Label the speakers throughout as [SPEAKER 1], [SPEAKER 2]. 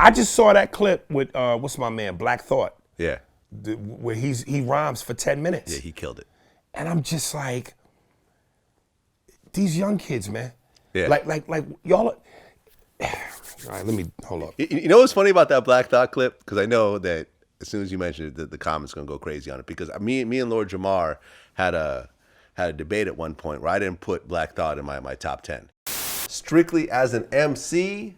[SPEAKER 1] I just saw that clip with what's my man, Black Thought.
[SPEAKER 2] Yeah.
[SPEAKER 1] Where he rhymes for 10 minutes.
[SPEAKER 2] Yeah, he killed it.
[SPEAKER 1] And I'm just like, these young kids, man.
[SPEAKER 2] Yeah.
[SPEAKER 1] Like y'all. All right, let me hold up.
[SPEAKER 2] You know what's funny about that Black Thought clip? Because I know that as soon as you mentioned it, the comments gonna go crazy on it. Because me and Lord Jamar had a debate at one point where I didn't put Black Thought in my top 10. Strictly as an MC,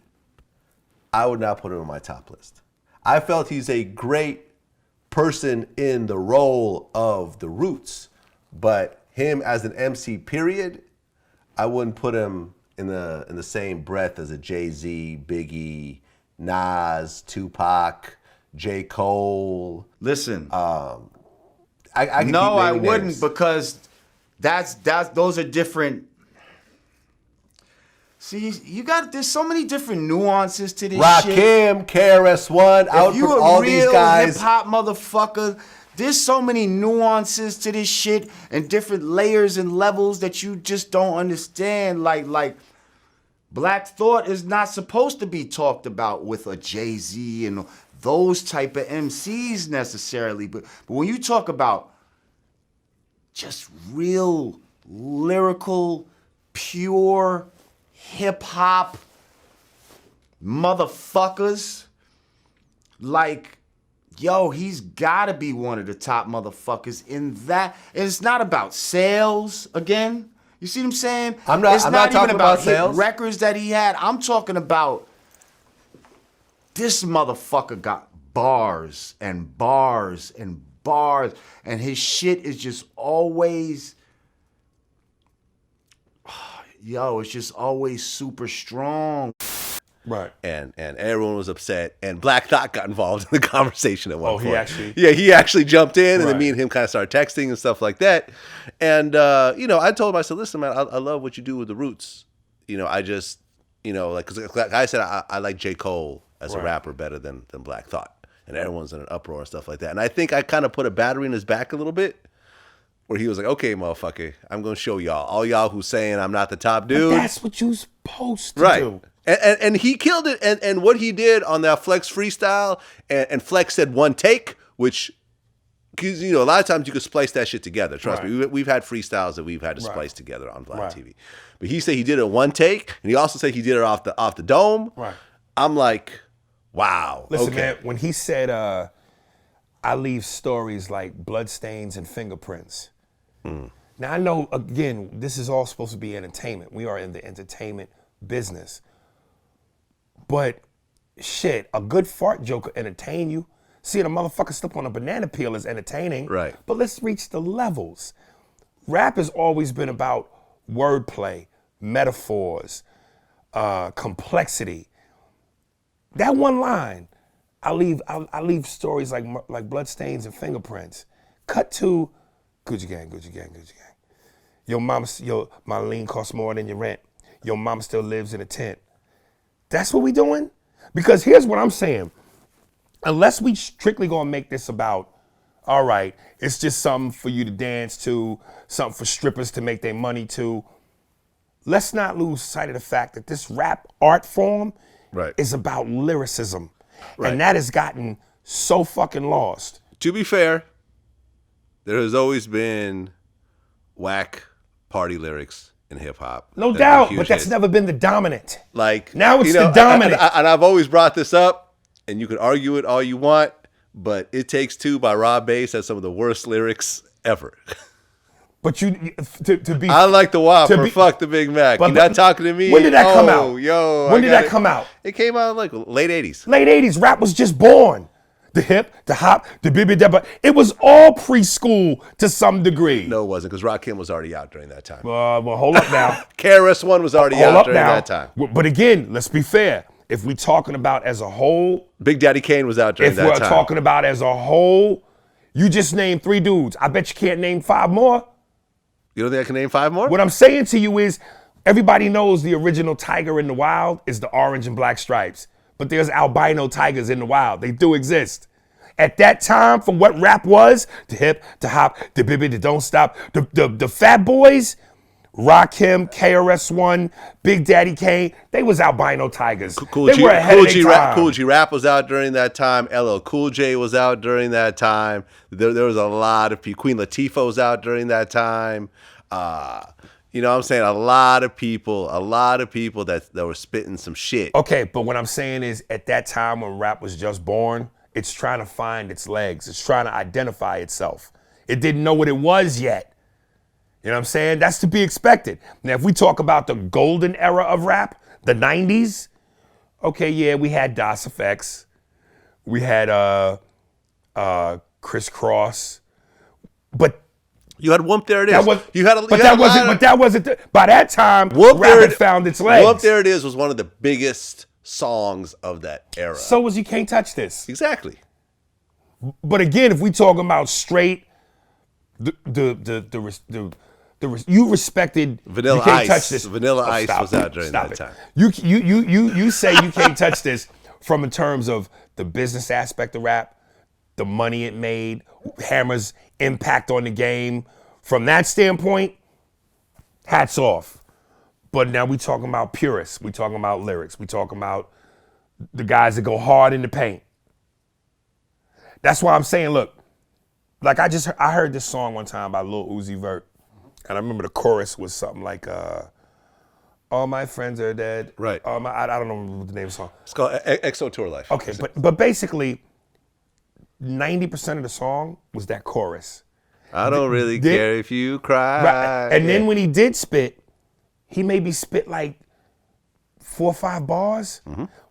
[SPEAKER 2] I would not put him on my top list. I felt he's a great person in the role of the Roots, but him as an MC, period, I wouldn't put him in the same breath as a Jay-Z, Biggie, Nas, Tupac, J. Cole.
[SPEAKER 3] Listen,
[SPEAKER 2] I
[SPEAKER 3] wouldn't, because those are different. See, there's so many different nuances to this shit.
[SPEAKER 2] Rakim, KRS-One, I would put all these guys.
[SPEAKER 3] If you a real hip-hop motherfucker, there's so many nuances to this shit and different layers and levels that you just don't understand. Like Black Thought is not supposed to be talked about with a Jay-Z and those type of MCs necessarily. But when you talk about just real lyrical, pure hip-hop motherfuckers, like, yo, he's gotta be one of the top motherfuckers in that. And it's not about sales again. You see what I'm saying?
[SPEAKER 2] I'm not talking
[SPEAKER 3] even about
[SPEAKER 2] sales.
[SPEAKER 3] hit records that he had. I'm talking about this motherfucker got bars and bars and bars, and his shit is just always, it's just always super strong.
[SPEAKER 1] Right.
[SPEAKER 2] And everyone was upset, and Black Thought got involved in the conversation at one point.
[SPEAKER 1] He
[SPEAKER 2] actually jumped in, and
[SPEAKER 1] right.
[SPEAKER 2] then me and him kind of started texting and stuff like that. And I told him, I said, listen, man, I love what you do with the Roots. I just, because like I said, I like J. Cole as a rapper better than Black Thought, and everyone's in an uproar and stuff like that. And I think I kind of put a battery in his back a little bit, where he was like, okay, motherfucker, I'm going to show y'all. All y'all who's saying I'm not the top dude.
[SPEAKER 1] But that's what you're supposed to do.
[SPEAKER 2] And he killed it. And what he did on that Flex freestyle, and Flex said one take, which, because, a lot of times you could splice that shit together. Trust me. We've had freestyles that we've had to splice together on Vlad TV. But he said he did it one take, and he also said he did it off the dome.
[SPEAKER 1] Right.
[SPEAKER 2] I'm like, wow.
[SPEAKER 1] Listen, man, when he said, I leave stories like bloodstains and fingerprints. Now, I know, again, this is all supposed to be entertainment. We are in the entertainment business. But, shit, a good fart joke will entertain you. Seeing a motherfucker slip on a banana peel is entertaining.
[SPEAKER 2] Right.
[SPEAKER 1] But let's reach the levels. Rap has always been about wordplay, metaphors, complexity. That one line, I leave stories like bloodstains and fingerprints. Cut to Gucci gang, Gucci gang, Gucci gang. My lean costs more than your rent. Your mama still lives in a tent. That's what we doing? Because here's what I'm saying. Unless we strictly gonna make this about, all right, it's just something for you to dance to, something for strippers to make their money to, let's not lose sight of the fact that this rap art form is about lyricism. Right. And that has gotten so fucking lost.
[SPEAKER 2] To be fair, there has always been whack party lyrics in hip hop.
[SPEAKER 1] No doubt, but that's never been the dominant.
[SPEAKER 2] Like,
[SPEAKER 1] now it's the dominant.
[SPEAKER 2] And I've always brought this up, and you can argue it all you want, but It Takes Two by Rob Bass has some of the worst lyrics ever.
[SPEAKER 1] But to be,
[SPEAKER 2] I like the WAP or fuck the Big Mac. You're not talking to me.
[SPEAKER 1] When did that come out? When did that come out?
[SPEAKER 2] It came out like late 80s.
[SPEAKER 1] Late 80s. Rap was just born. The hip, the hop, the bibby-dabba. It was all preschool to some degree.
[SPEAKER 2] No, it wasn't, because Rakim was already out during that time.
[SPEAKER 1] Well, hold up now.
[SPEAKER 2] KRS-One was already out during that time.
[SPEAKER 1] But again, let's be fair. If we talking about as a whole.
[SPEAKER 2] Big Daddy Kane was out during that time.
[SPEAKER 1] If we're talking about as a whole, you just named 3 dudes. I bet you can't name 5 more.
[SPEAKER 2] You don't think I can name 5 more?
[SPEAKER 1] What I'm saying to you is, everybody knows the original tiger in the wild is the orange and black stripes. But there's albino tigers in the wild. They do exist. At that time, for what rap was, the hip, the hop, the bibby, the don't stop, the Fat Boys Rakim, KRS-One, Big Daddy Kane, they was albino tigers.
[SPEAKER 2] Cool
[SPEAKER 1] they
[SPEAKER 2] G,
[SPEAKER 1] were ahead
[SPEAKER 2] Cool
[SPEAKER 1] of
[SPEAKER 2] G,
[SPEAKER 1] their time.
[SPEAKER 2] Cool G Rap was out during that time. LL Cool J was out during that time. There was a lot of people. Queen Latifah was out during that time. You know what I'm saying? A lot of people that were spitting some shit.
[SPEAKER 1] Okay, but what I'm saying is at that time when rap was just born, it's trying to find its legs. It's trying to identify itself. It didn't know what it was yet. You know what I'm saying? That's to be expected. Now, if we talk about the golden era of rap, the 90s, okay, yeah, we had DOS Effects. We had Criss Cross. But
[SPEAKER 2] You had Whoop There It Is.
[SPEAKER 1] that was,
[SPEAKER 2] you had a,
[SPEAKER 1] but
[SPEAKER 2] you
[SPEAKER 1] that
[SPEAKER 2] had a
[SPEAKER 1] wasn't.
[SPEAKER 2] lot
[SPEAKER 1] But that wasn't. By that time,
[SPEAKER 2] Whoop
[SPEAKER 1] rap
[SPEAKER 2] There
[SPEAKER 1] had
[SPEAKER 2] It-
[SPEAKER 1] found its legs.
[SPEAKER 2] Whoop There It Is was one of the biggest songs of that era.
[SPEAKER 1] So was You Can't Touch This.
[SPEAKER 2] Exactly.
[SPEAKER 1] But again, if we talking about straight, you respected
[SPEAKER 2] Vanilla
[SPEAKER 1] You Can't
[SPEAKER 2] Ice.
[SPEAKER 1] Touch This.
[SPEAKER 2] Vanilla Ice
[SPEAKER 1] stop
[SPEAKER 2] was
[SPEAKER 1] it.
[SPEAKER 2] out during
[SPEAKER 1] Stop
[SPEAKER 2] that
[SPEAKER 1] it.
[SPEAKER 2] time.
[SPEAKER 1] You say You Can't Touch This from in terms of the business aspect of rap, the money it made, Hammer's impact on the game. From that standpoint, hats off. But now we talking about purists. We talking about lyrics. We talking about the guys that go hard in the paint. That's why I'm saying, look, like I heard this song one time by Lil Uzi Vert, and I remember the chorus was something like, "All my friends are dead."
[SPEAKER 2] Right.
[SPEAKER 1] I don't know what the name of the song.
[SPEAKER 2] It's called EXO Tour Life.
[SPEAKER 1] Okay, but basically, 90% of the song was that chorus.
[SPEAKER 2] I don't really care if you cry.
[SPEAKER 1] Right. And then
[SPEAKER 2] Yeah.
[SPEAKER 1] when he did spit, he maybe spit like 4 or 5 bars,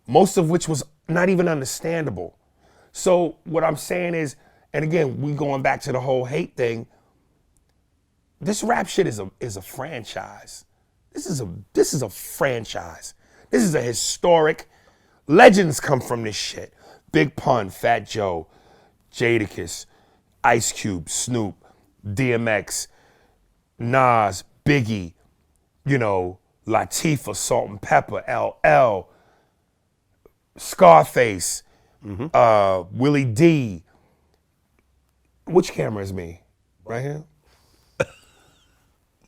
[SPEAKER 1] most of which was not even understandable. So what I'm saying is, and again, we going back to the whole hate thing. This rap shit is a franchise. This is a franchise. This is a historic. Legends come from this shit. Big Pun, Fat Joe, Jadakiss, Ice Cube, Snoop, DMX, Nas, Biggie, you know, Latifah, Salt and Pepper, LL, Scarface, Willie D. Which camera is me? Right here?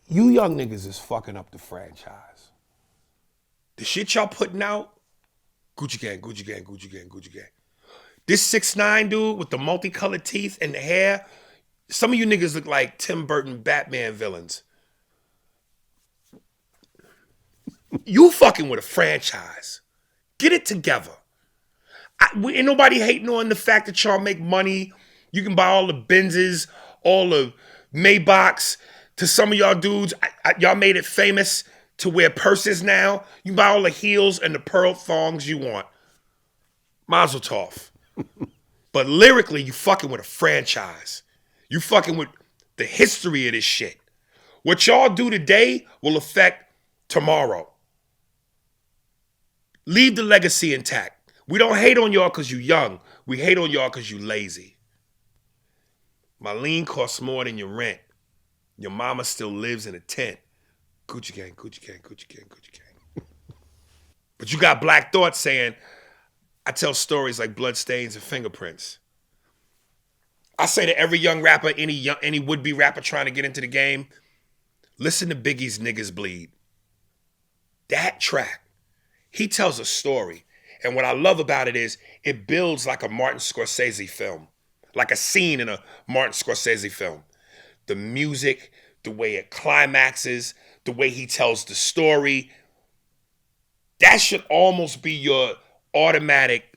[SPEAKER 1] You young niggas is fucking up the franchise. The shit y'all putting out, Gucci Gang, Gucci Gang, Gucci Gang, Gucci Gang. This 6'9" dude with the multicolored teeth and the hair, some of you niggas look like Tim Burton Batman villains. You fucking with a franchise. Get it together. Ain't nobody hating on the fact that y'all make money. You can buy all the Benzes, all the Maybachs. To some of y'all dudes, y'all made it famous to wear purses now. You buy all the heels and the pearl thongs you want. Mazel tov. But lyrically, you fucking with a franchise. You fucking with the history of this shit. What y'all do today will affect tomorrow. Leave the legacy intact. We don't hate on y'all because you young. We hate on y'all because you lazy. My lean costs more than your rent. Your mama still lives in a tent. Gucci gang, Gucci gang, Gucci gang, Gucci gang. But you got Black Thought saying, I tell stories like bloodstains and fingerprints. I say to every young rapper, any would-be rapper trying to get into the game, listen to Biggie's Niggas Bleed. That track, he tells a story. And what I love about it is it builds like a Martin Scorsese film, like a scene in a Martin Scorsese film. The music, the way it climaxes, the way he tells the story, that should almost be your automatic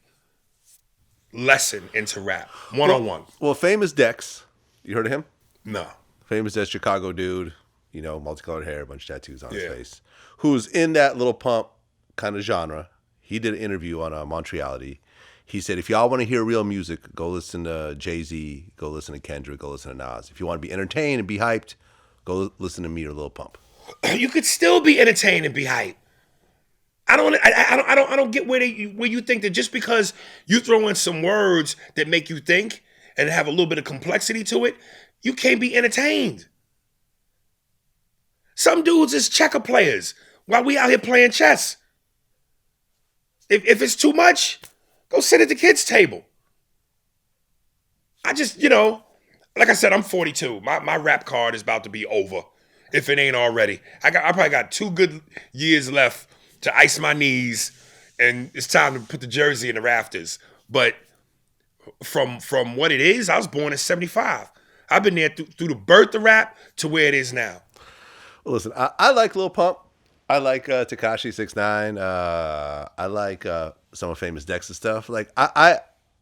[SPEAKER 1] lesson into rap, one-on-one.
[SPEAKER 2] Well, Famous Dex, you heard of him?
[SPEAKER 1] No.
[SPEAKER 2] Famous Dex, Chicago dude, you know, multicolored hair, a bunch of tattoos on his face, who's in that little pump kind of genre. He did an interview on Montreality. He said, if y'all want to hear real music, go listen to Jay-Z, go listen to Kendrick, go listen to Nas. If you want to be entertained and be hyped, go listen to me or Lil Pump.
[SPEAKER 1] You could still be entertained and be hyped. I don't get where you think that just because you throw in some words that make you think and have a little bit of complexity to it, you can't be entertained. Some dudes is checker players while we out here playing chess. If it's too much, go sit at the kids' table. I just, like I said, I'm 42. My rap card is about to be over. if it ain't already. I probably got 2 good years left to ice my knees, and it's time to put the jersey in the rafters. But from what it is, I was born in 75. I've been there through the birth of rap to where it is now.
[SPEAKER 2] Well, listen, I like Lil Pump. I like Tekashi 6ix9ine. I like some of Famous Dex's stuff. Like I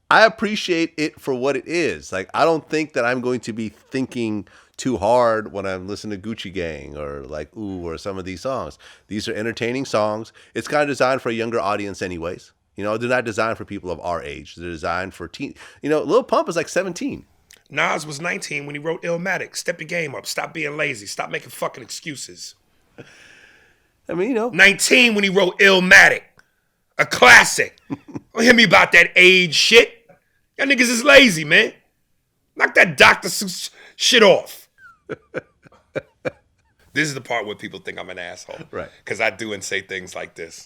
[SPEAKER 2] appreciate it for what it is. Like I don't think that I'm going to be thinking too hard when I'm listening to Gucci Gang or like Ooh or some of these songs. These are entertaining songs. It's kind of designed for a younger audience anyways. You know, they're not designed for people of our age. They're designed for teen. You know, Lil Pump is like 17.
[SPEAKER 1] Nas was 19 when he wrote Illmatic. Step your game up. Stop being lazy. Stop making fucking excuses.
[SPEAKER 2] I mean, you know.
[SPEAKER 1] 19 when he wrote Illmatic. A classic. Don't hear me about that age shit. Y'all niggas is lazy, man. Knock that Dr. Seuss shit off. This is the part where people think I'm an asshole.
[SPEAKER 2] Right.
[SPEAKER 1] Because I do and say things like this.